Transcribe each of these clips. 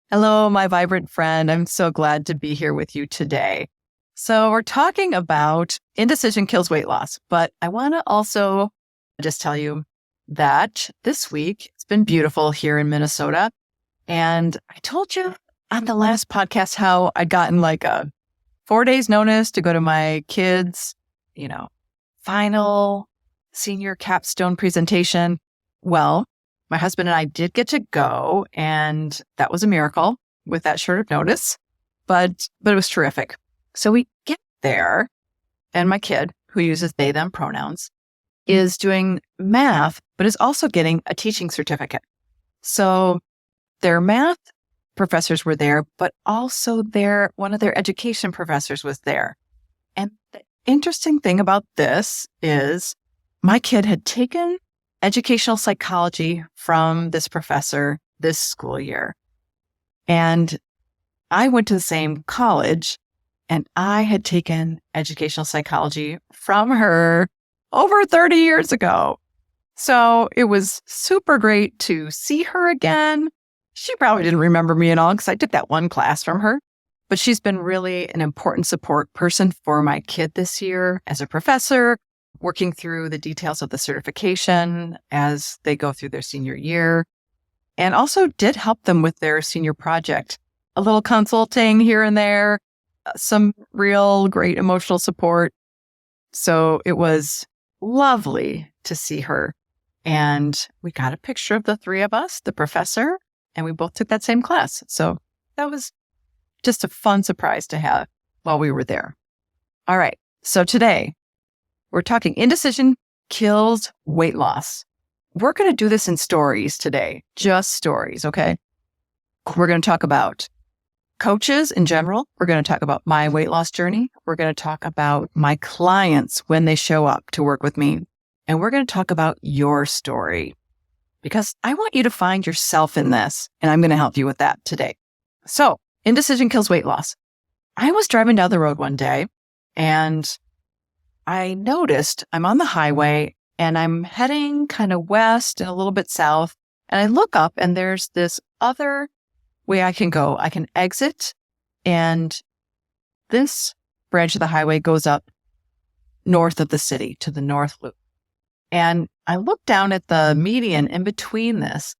Hello, my vibrant friend. I'm so glad to be here with you today. So, we're talking about indecision kills weight loss, but I want to also just tell you that this week it's been beautiful here in Minnesota. And I told you on the last podcast how I'd gotten like a 4 days notice to go to my kids', final senior capstone presentation. Well, my husband and I did get to go, and that was a miracle with that short of notice, but it was terrific. So we get there, and my kid, who uses they, them pronouns, is doing math, but is also getting a teaching certificate. So their math professors were there, but also one of their education professors was there. And the interesting thing about this is my kid had taken educational psychology from this professor this school year. And I went to the same college, and I had taken educational psychology from her over 30 years ago. So it was super great to see her again. She probably didn't remember me at all because I took that one class from her, but she's been really an important support person for my kid this year as a professor, working through the details of the certification as they go through their senior year, and also did help them with their senior project. A little consulting here and there, some real great emotional support. So it was lovely to see her. And we got a picture of the three of us, the professor, and we both took that same class. So that was just a fun surprise to have while we were there. All right. So today, we're talking indecision kills weight loss. We're going to do this in stories today, just stories, okay? We're going to talk about coaches in general. We're going to talk about my weight loss journey. We're going to talk about my clients when they show up to work with me. And we're going to talk about your story because I want you to find yourself in this, and I'm going to help you with that today. So, indecision kills weight loss. I was driving down the road one day, and I noticed I'm on the highway and I'm heading kind of west and a little bit south. And I look up and there's this other way I can go. I can exit, and this branch of the highway goes up north of the city to the North Loop. And I look down at the median in between this.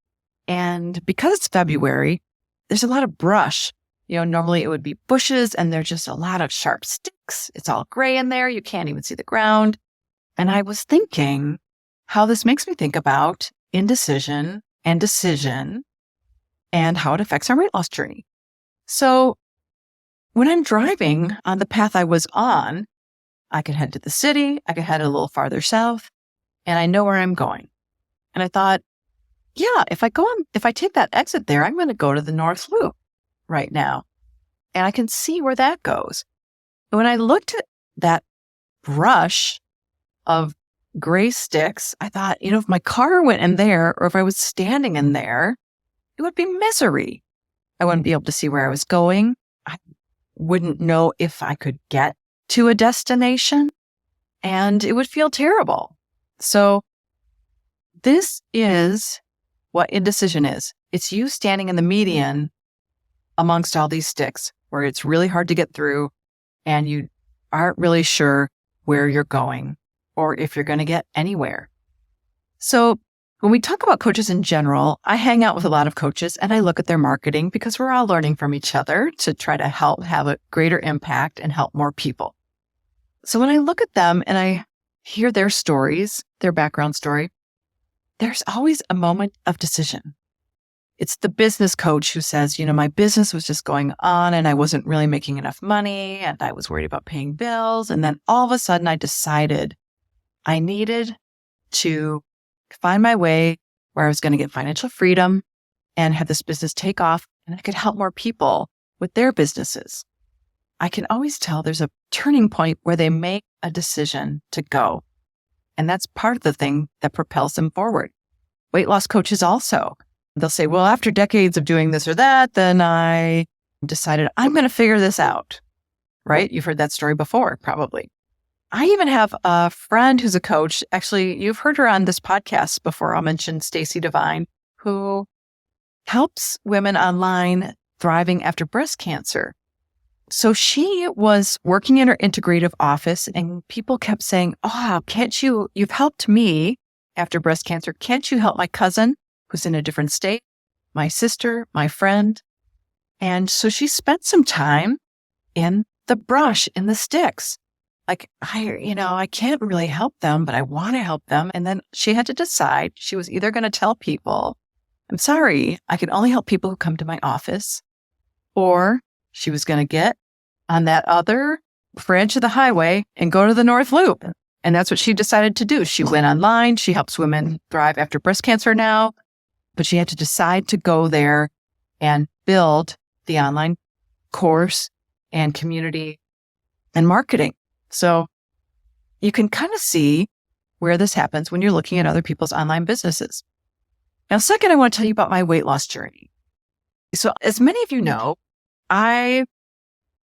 And because it's February, there's a lot of brush. Normally it would be bushes, and there's just a lot of sharp sticks. It's all gray in there. You can't even see the ground. And I was thinking how this makes me think about indecision and decision and how it affects our weight loss journey. So when I'm driving on the path I was on, I could head to the city. I could head a little farther south, and I know where I'm going. And I thought, yeah, if I take that exit there, I'm going to go to the North Loop right now. And I can see where that goes. When I looked at that brush of gray sticks, I thought, if my car went in there or if I was standing in there, it would be misery. I wouldn't be able to see where I was going. I wouldn't know if I could get to a destination, and it would feel terrible. So this is what indecision is. It's you standing in the median amongst all these sticks where it's really hard to get through and you aren't really sure where you're going or if you're going to get anywhere. So when we talk about coaches in general, I hang out with a lot of coaches and I look at their marketing because we're all learning from each other to try to help have a greater impact and help more people. So when I look at them and I hear their stories, their background story, there's always a moment of decision. It's the business coach who says, my business was just going on and I wasn't really making enough money and I was worried about paying bills. And then all of a sudden I decided I needed to find my way where I was going to get financial freedom and have this business take off and I could help more people with their businesses. I can always tell there's a turning point where they make a decision to go. And that's part of the thing that propels them forward. Weight loss coaches also. They'll say, well, after decades of doing this or that, then I decided I'm going to figure this out, right? You've heard that story before, probably. I even have a friend who's a coach. Actually, you've heard her on this podcast before. I'll mention Stacy Devine, who helps women online thriving after breast cancer. So she was working in her integrative office and people kept saying, "Oh, you've helped me after breast cancer. Can't you help my cousin who's in a different state, my sister, my friend?" And so she spent some time in the brush, in the sticks. Like, I can't really help them, but I want to help them. And then she had to decide she was either going to tell people, "I'm sorry, I can only help people who come to my office," or she was going to get on that other branch of the highway and go to the North Loop. And that's what she decided to do. She went online. She helps women thrive after breast cancer now, but she had to decide to go there and build the online course and community and marketing. So you can kind of see where this happens when you're looking at other people's online businesses. Now, second, I want to tell you about my weight loss journey. So as many of you know, I,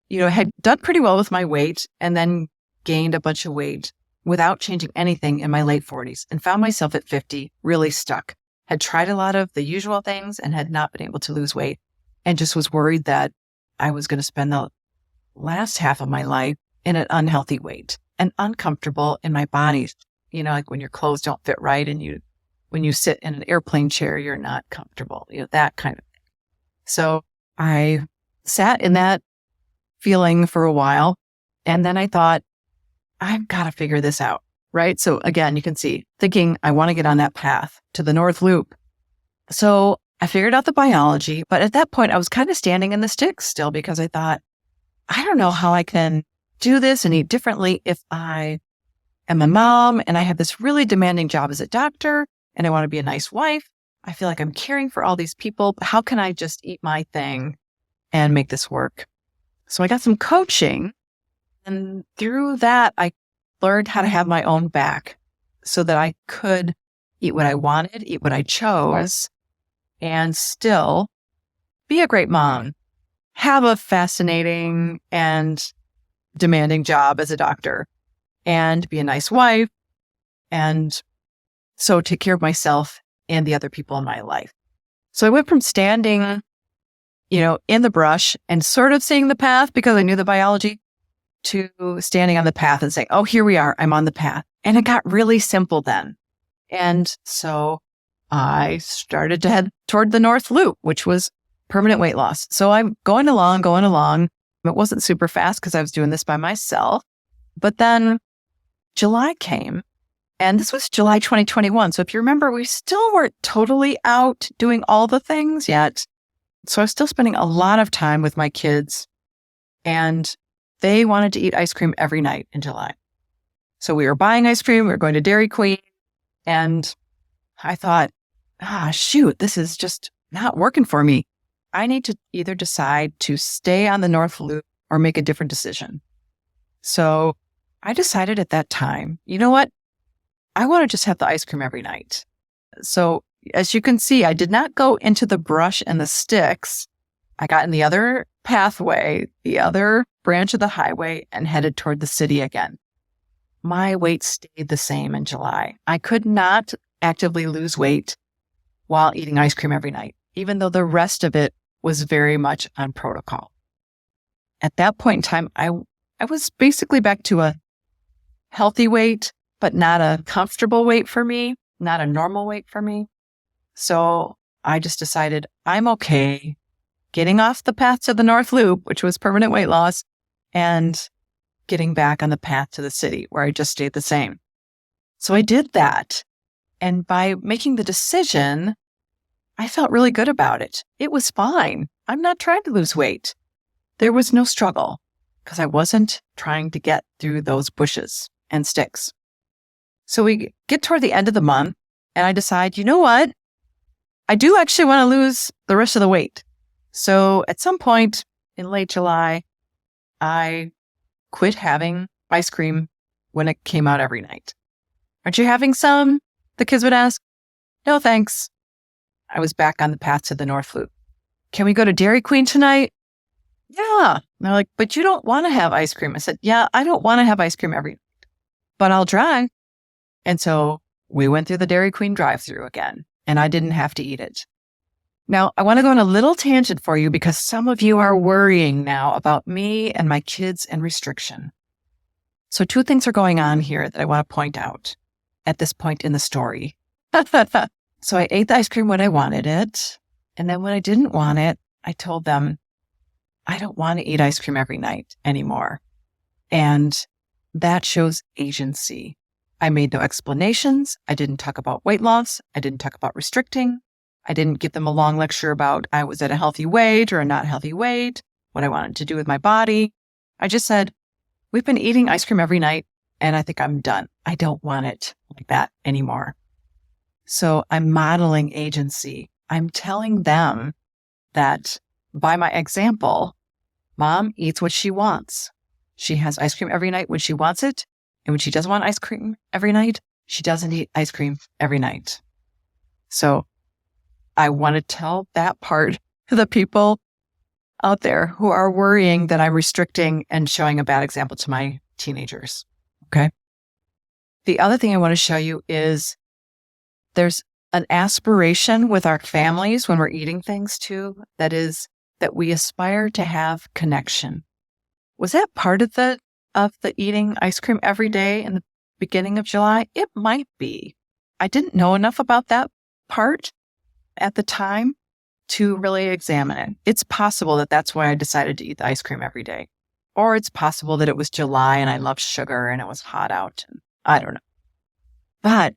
had done pretty well with my weight and then gained a bunch of weight without changing anything in my late 40s and found myself at 50 really stuck. Had tried a lot of the usual things and had not been able to lose weight and just was worried that I was going to spend the last half of my life in an unhealthy weight and uncomfortable in my body. Like when your clothes don't fit right and when you sit in an airplane chair, you're not comfortable, that kind of thing. So I sat in that feeling for a while. And then I thought, I've got to figure this out, right? So again, you can see thinking I want to get on that path to the North Loop. So I figured out the biology, but at that point I was kind of standing in the sticks still because I thought, I don't know how I can do this and eat differently if I am a mom and I have this really demanding job as a doctor and I want to be a nice wife. I feel like I'm caring for all these people, but how can I just eat my thing and make this work? So I got some coaching, and through that, I learned how to have my own back so that I could eat what I wanted, eat what I chose, and still be a great mom, have a fascinating and demanding job as a doctor, and be a nice wife, and so take care of myself and the other people in my life. So I went from standing, in the brush and sort of seeing the path because I knew the biology to standing on the path and saying, "Oh, here we are. I'm on the path." And it got really simple then. And so I started to head toward the North Loop, which was permanent weight loss. So I'm going along. It wasn't super fast because I was doing this by myself. But then July came, and this was July 2021. So if you remember, we still weren't totally out doing all the things yet. So I was still spending a lot of time with my kids, and they wanted to eat ice cream every night in July. So we were buying ice cream. We were going to Dairy Queen. And I thought, shoot, this is just not working for me. I need to either decide to stay on the North Loop or make a different decision. So I decided at that time, you know what? I want to just have the ice cream every night. So as you can see, I did not go into the brush and the sticks. I got in the other pathway, the other branch of the highway, and headed toward the city again. My weight stayed the same in July. I could not actively lose weight while eating ice cream every night, even though the rest of it was very much on protocol. At that point in time, I was basically back to a healthy weight, but not a comfortable weight for me, not a normal weight for me. So I just decided I'm okay getting off the path to the North Loop, which was permanent weight loss, and getting back on the path to the city where I just stayed the same. So I did that. And by making the decision, I felt really good about it. It was fine. I'm not trying to lose weight. There was no struggle because I wasn't trying to get through those bushes and sticks. So we get toward the end of the month and I decide, you know what? I do actually want to lose the rest of the weight. So at some point in late July, I quit having ice cream when it came out every night. "Aren't you having some?" the kids would ask. "No, thanks." I was back on the path to the North Loop. "Can we go to Dairy Queen tonight?" "Yeah." And they're like, "But you don't want to have ice cream." I said, "Yeah, I don't want to have ice cream every night, but I'll try." And so we went through the Dairy Queen drive-thru again, and I didn't have to eat it. Now, I want to go on a little tangent for you because some of you are worrying now about me and my kids and restriction. So 2 things are going on here that I want to point out at this point in the story. So I ate the ice cream when I wanted it. And then when I didn't want it, I told them, I don't want to eat ice cream every night anymore. And that shows agency. I made no explanations. I didn't talk about weight loss. I didn't talk about restricting. I didn't give them a long lecture about I was at a healthy weight or a not healthy weight, what I wanted to do with my body. I just said, we've been eating ice cream every night and I think I'm done. I don't want it like that anymore. So I'm modeling agency. I'm telling them that by my example, Mom eats what she wants. She has ice cream every night when she wants it. And when she doesn't want ice cream every night, she doesn't eat ice cream every night. So I want to tell that part to the people out there who are worrying that I'm restricting and showing a bad example to my teenagers. Okay. The other thing I want to show you is there's an aspiration with our families when we're eating things too, that is that we aspire to have connection. Was that part of the eating ice cream every day in the beginning of July? It might be. I didn't know enough about that part at the time to really examine it. It's possible that that's why I decided to eat the ice cream every day. Or it's possible that it was July and I love sugar and it was hot out. I don't know. But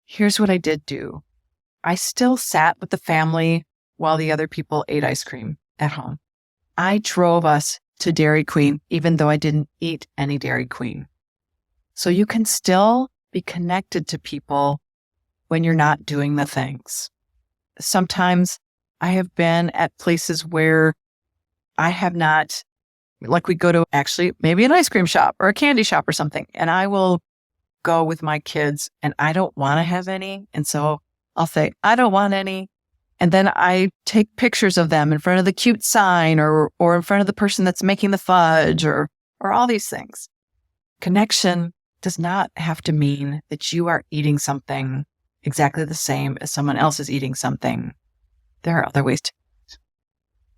here's what I did do. I still sat with the family while the other people ate ice cream at home. I drove us to Dairy Queen, even though I didn't eat any Dairy Queen. So you can still be connected to people when you're not doing the things. Sometimes I have been at places where I have not, like we go to actually maybe an ice cream shop or a candy shop or something, and I will go with my kids and I don't want to have any. And so I'll say, I don't want any. And then I take pictures of them in front of the cute sign or in front of the person that's making the fudge or all these things. Connection does not have to mean that you are eating something exactly the same as someone else is eating something. There are other ways to.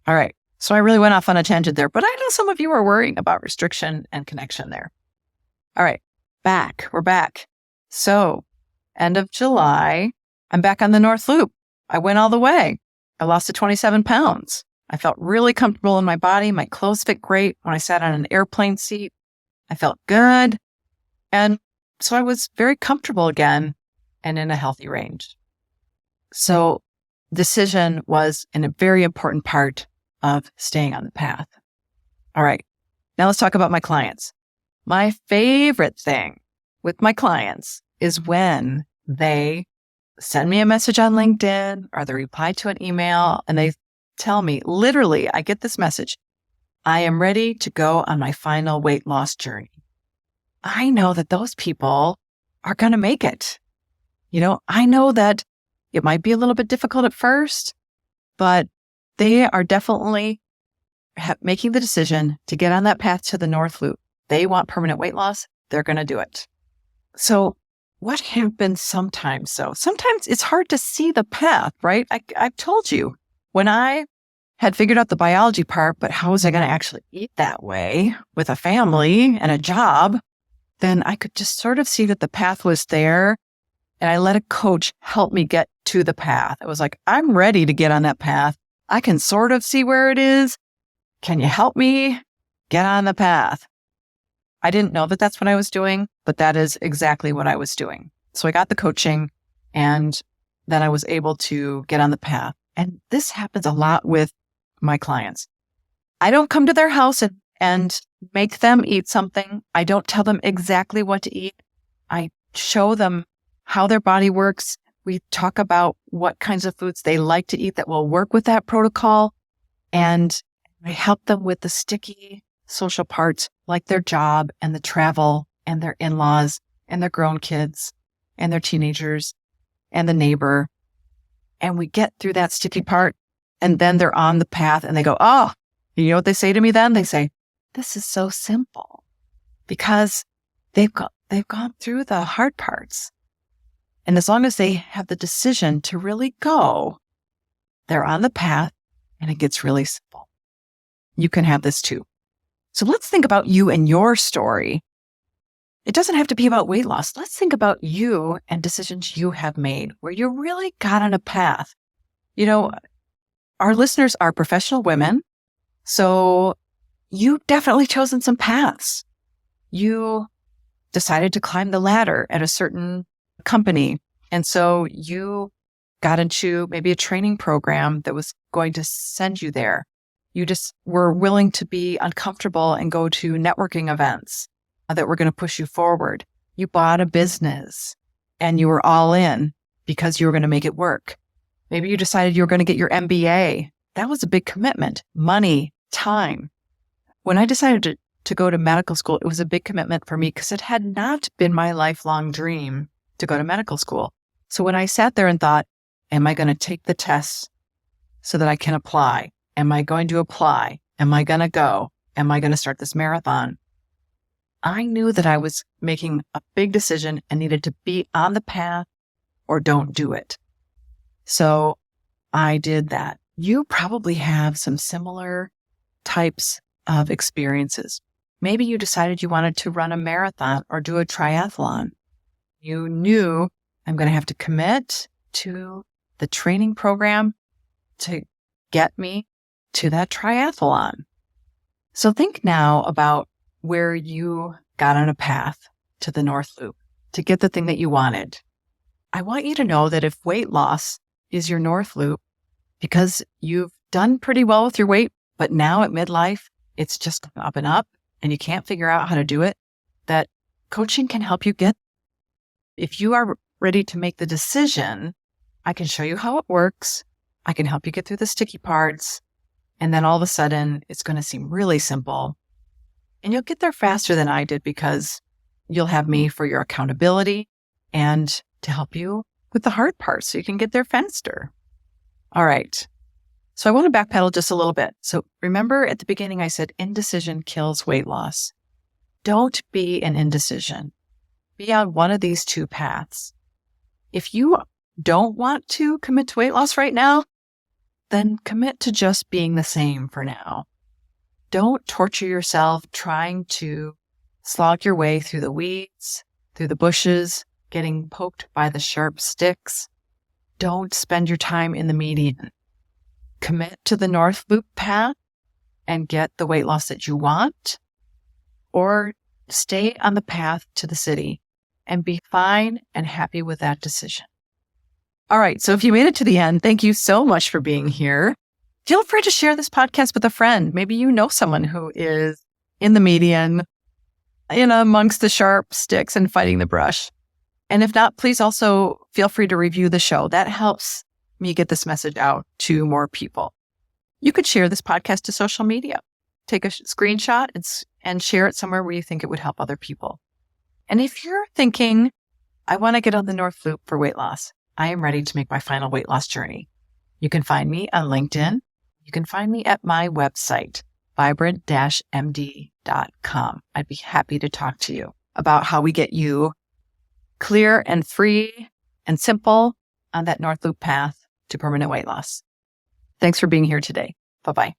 All right. So I really went off on a tangent there, but I know some of you are worrying about restriction and connection there. All right. We're back. So end of July, I'm back on the North Loop. I went all the way. I lost 27 pounds. I felt really comfortable in my body. My clothes fit great. When I sat on an airplane seat, I felt good. And so I was very comfortable again and in a healthy range. So decision was a very important part of staying on the path. All right. Now let's talk about my clients. My favorite thing with my clients is when they send me a message on LinkedIn or they reply to an email and they tell me, literally, I get this message, I am ready to go on my final weight loss journey. I know that those people are going to make it. I know that it might be a little bit difficult at first, but they are definitely making the decision to get on that path to the North Loop. They want permanent weight loss. They're going to do it. So what happens sometimes, though? Sometimes it's hard to see the path, right? I've told you when I had figured out the biology part, but how was I going to actually eat that way with a family and a job? Then I could just sort of see that the path was there. And I let a coach help me get to the path. It was like, I'm ready to get on that path. I can sort of see where it is. Can you help me get on the path? I didn't know that that's what I was doing, but that is exactly what I was doing. So I got the coaching and then I was able to get on the path. And this happens a lot with my clients. I don't come to their house and make them eat something. I don't tell them exactly what to eat. I show them how their body works. We talk about what kinds of foods they like to eat that will work with that protocol. And I help them with the sticky social parts like their job and the travel and their in-laws and their grown kids and their teenagers and the neighbor. And we get through that sticky part and then they're on the path and they go, oh, you know what they say to me then? They say, this is so simple because they've gone through the hard parts. And as long as they have the decision to really go, They're on the path and it gets really simple. You can have this too. So let's think about you and your story. It doesn't have to be about weight loss. Let's think about you and decisions you have made where you really got on a path. Our listeners are professional women, so you've definitely chosen some paths. You decided to climb the ladder at a certain company, and so you got into maybe a training program that was going to send you there. You just were willing to be uncomfortable and go to networking events that were going to push you forward. You bought a business and you were all in because you were going to make it work. Maybe you decided you were going to get your MBA. That was a big commitment, money, time. When I decided to go to medical school, it was a big commitment for me because it had not been my lifelong dream to go to medical school. So when I sat there and thought, am I going to take the tests so that I can apply? Am I going to apply? Am I going to go? Am I going to start this marathon? I knew that I was making a big decision and needed to be on the path or don't do it. So I did that. You probably have some similar types of experiences. Maybe you decided you wanted to run a marathon or do a triathlon. You knew I'm going to have to commit to the training program to get me to that triathlon. So think now about where you got on a path to the North Loop to get the thing that you wanted. I want you to know that if weight loss is your North Loop, because you've done pretty well with your weight, but now at midlife, it's just up and up and you can't figure out how to do it, that coaching can help you get. If you are ready to make the decision, I can show you how it works. I can help you get through the sticky parts. And then all of a sudden, it's going to seem really simple. And you'll get there faster than I did because you'll have me for your accountability and to help you with the hard part so you can get there faster. All right. So I want to backpedal just a little bit. So remember at the beginning, I said indecision kills weight loss. Don't be an indecision. Be on one of these two paths. If you don't want to commit to weight loss right now, then commit to just being the same for now. Don't torture yourself trying to slog your way through the weeds, through the bushes, getting poked by the sharp sticks. Don't spend your time in the median. Commit to the North Loop path and get the weight loss that you want, or stay on the path to the city and be fine and happy with that decision. All right. So if you made it to the end, thank you so much for being here. Feel free to share this podcast with a friend. Maybe you know someone who is in the median, amongst the sharp sticks and fighting the brush. And if not, please also feel free to review the show. That helps me get this message out to more people. You could share this podcast to social media. Take a screenshot and share it somewhere where you think it would help other people. And if you're thinking, I want to get on the North Loop for weight loss, I am ready to make my final weight loss journey. You can find me on LinkedIn. You can find me at my website, vibrant-md.com. I'd be happy to talk to you about how we get you clear and free and simple on that North Loop path to permanent weight loss. Thanks for being here today. Bye-bye.